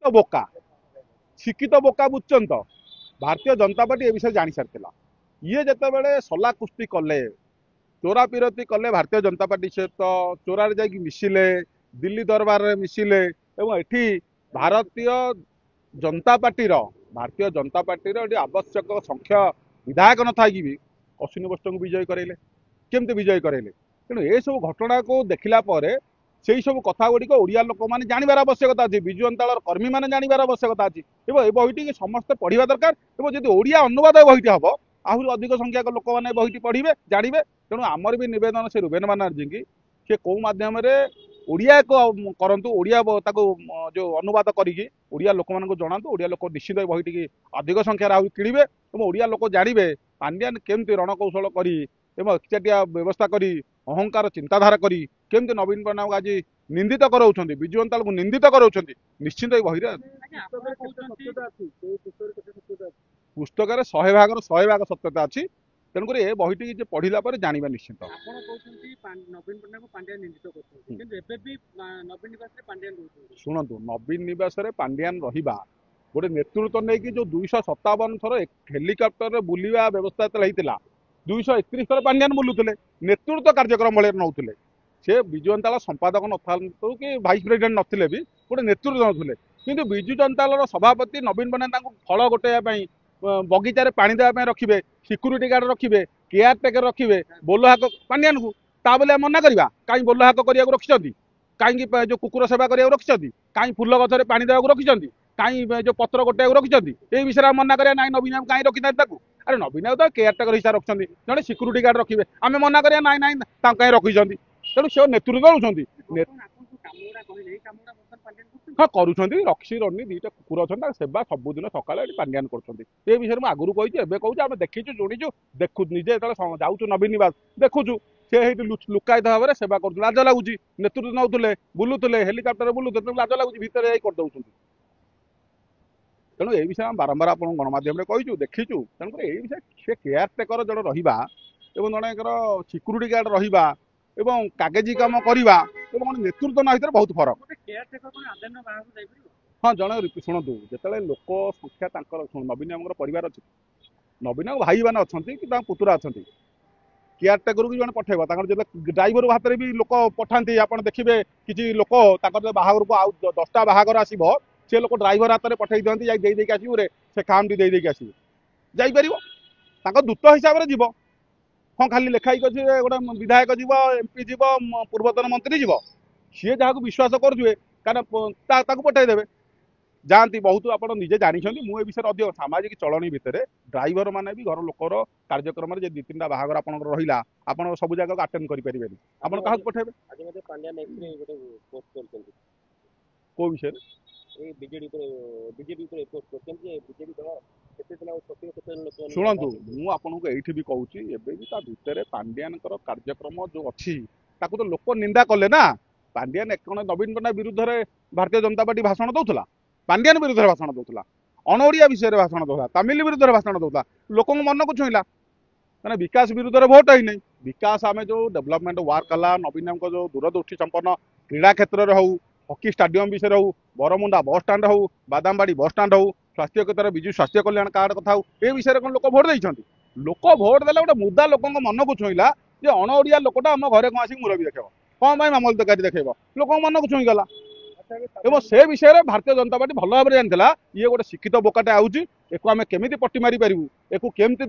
बोका शिक्षित बोका बुझुन तो भारतीय जनता पार्टी ए विषय जानी सारी ये जिते सला कुस्ती कले चोरा पिरती कले भारतीय जनता पार्टी सहित चोरार जाकि मिसिले दिल्ली दरबार में मिसिले एवं एठी भारतीय जनता पार्टी भारतीय जनता पार्टी आवश्यक संख्या विधायक न था भी अश्विनी वैष्णव को विजय कराइले केमती विजय कराइले तेणु ए सब घटना को देखला से सब कथा गुड़िक ओडिया लोक मैंने जानवर आवश्यकता अच्छी विजु अंताल कर्मी मैंने जानवर आवश्यकता अच्छी एवं ए बहीटी समस्ते पढ़ा दरकार एवं जब ओडिया अनुवाद बहीटी हम आहरी अधिक संख्यक लोक मैंने बहीटी पढ़े जानवे तेणु आमर भी निवेदन से रुबेन बानार्जी की सी कौ मध्यम ओडिया को करंतु ओडिया जो अनुवाद करी ओडिया लोक मान जनातु ओडिया लोक निश्चित बहीटी की अधिक संख्यार आहरी किणवे और ओडिया लोक जानवे पांड्यान केमती रणकौशल करी एवं एकचाटिया व्यवस्था करी अहंकार चिंताधारा करी केमती नवीन पट्टनायक आज निंदित कराउछन्ति विजु अंताल को निंदित कराउछन्ति निश्चित बही पुस्तक 100 भागर 100 भाग सत्यता अच्छी तेणुकर ए बहीटी पढ़ला जानवा निश्चित शुणु नवीन निवास पांड्यान रहा गोटे नेतृत्व नहीं कि जो 257 थर हेलिकप्टर बुलवा व्यवस्था होता 231 थर पांड्यान बुलूले नेतृत्व कार्यक्रम भाई नौले से विजु अंताल संपादक न कि भाइस प्रेसिडेंट नथिले भी गोटे नेतृत्व नौले किंतु विजु अंताल सभापति नवीन पट्टनायक फल गोटाइवाई बगीचार पानी देवाई रखिए सिक्यूरीटी गार्ड रखिए केयर टेकर रखिए बोलो हाक पांड्यान को ताबले मना करवा कहीं बोलो हाक करने रखिंट कहीं जो कुकुर सेवा करने रखिंट कहीं फुल गचर पानी देवा रखिंट कहीं जो पत्र गोटे रखिंट ये विषय मना करें ना नवीन कहीं रखी ना अरे नवीन तो केयर टेकर हिसाब रखिंट जड़े सिक्यूरीटी गार्ड रखिए आम मना करें ना ना कहीं रखिंट तेणु से नेतृत्व दौरान हाँ करुँच रक्षी रनी दुईटा कुकुर अच्छा सेवा सबुदिन सकाल पांड्यान कर विषय में आगुरी कही कहूँ आम देखीचु शुणीचु देखु निजे जाऊँ नवीन निवास देखुचु से लुकायित भाव में सेवा कर लाज लगुच नेतृत्व नौले बुलूले हेलिकप्टर बुलूले लाज लगुच भितर करदे तेणु ये विषय बारंबार आप गणमाध्यम कहीचु देखीचु तेणुकर ये विषय से केयर टेकर जड़े रहा जन सिक्यूरीटी गार्ड रहा एवं कागजी काम करवा नेतृत्व ना भर बहुत फरक हाँ जड़े शुणु जो लोक संख्या नवीन परिवार अच्छे नवीन भाई मैंने अच्छा कि पुतुरा अच्छा केयर टेकर को जन पठेब जो ड्राइवर हाथ में भी लोक पठाती आप देखिए किसी लोक बाहागर को आउ 10टा बाहागर आसो से लोक ड्राइवर हाथ में पठे दिखती जाइए आसवे से काम टी देदेक आसवे जापर दूत हिसाब से जीव हाँ खाली लेखाई अच्छे गोटे विधायक जीव एमपी जीव पूर्वतन मंत्री जीव सी जहाँ विश्वास करुए कहीं पठेदेवे जाती बहुत आप निजे जानते मुझे विषय अधिक सामाजिक चलनी भितर ड्राइवर मैंने भी घर लोकर कार्यक्रम में 2-3टा बाहागर आप रहा आप सब जगह अटेंड करेंगे आप क्या पठेबे कौ विषय शुणु मुझे ये भी कहूँ भितर पांड्यान कार्यक्रम जो अच्छी तो लोक निंदा कले ना पांड्यान एक नवीन पट्टनायक विरुद्ध में भारतीय जनता पार्टी भाषण दौला पांड्यान विरुद्ध में भाषण दौला अणओडिया विषय में भाषण दौला तमिल विरुद्ध में भाषण दौला लोक मन को छुईला मैंने विकास विरुद्ध में भोट ही विकास आम जो डेवलपमेंट वर्क कला नवीन जो दूरदृष्टि संपन्न क्रीड़ा क्षेत्र में हो हॉकी स्टाडियम विषय हो बरमुंडा बस स्टाण्ड हो बादामबाड़ी बस स्टाण्ड हो स्वास्थ्य क्षेत्र विजु स्वास्थ्य कल्याण कार्ड कथा हो ये विषय कौन लोक भोट देते लोक भोट देला गोटे मुद्दा लोक मन को छुईला जे अणओडिया लोकटा आम घरे कौन आसिक मुरबी देखेब कौन मामूल तकारी देखेब लोक मन को छुईगला एवं से विषय में भारतीय जनता पार्टी भल भाव जानला ये गोटे शिक्षित बोकाटे आउची एको आम केमी पट्टी मारी पारू एको केमती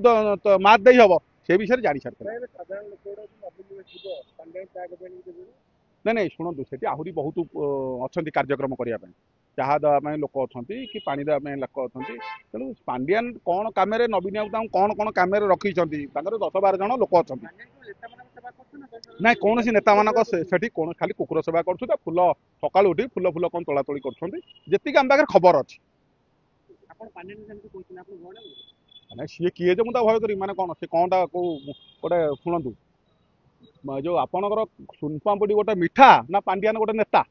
मार्क दे हम से विषय जानी सारी नहीं नहीं शुणु से आहरी बहुत अच्छा कार्यक्रम करने चाह देवाई लोक अच्छा कि पानी देवाई लोक अच्छा तेणु पांड्यान कौन कम नवीन कौन कौन कम रखी 10-12 जन लोक अच्छा ना कौन सी नेता मान खाली कुकुर सेवा कर फुल सका उठी फुल फुल कौन तोलातोली करती आम पाखे खबर अच्छी सी किए जो मुझे भय करी माने कौन से कौन गोटे शुणु जो आपणकर सुनपापुड़ी गोटे मिठा ना पांड्यान गोटे नेता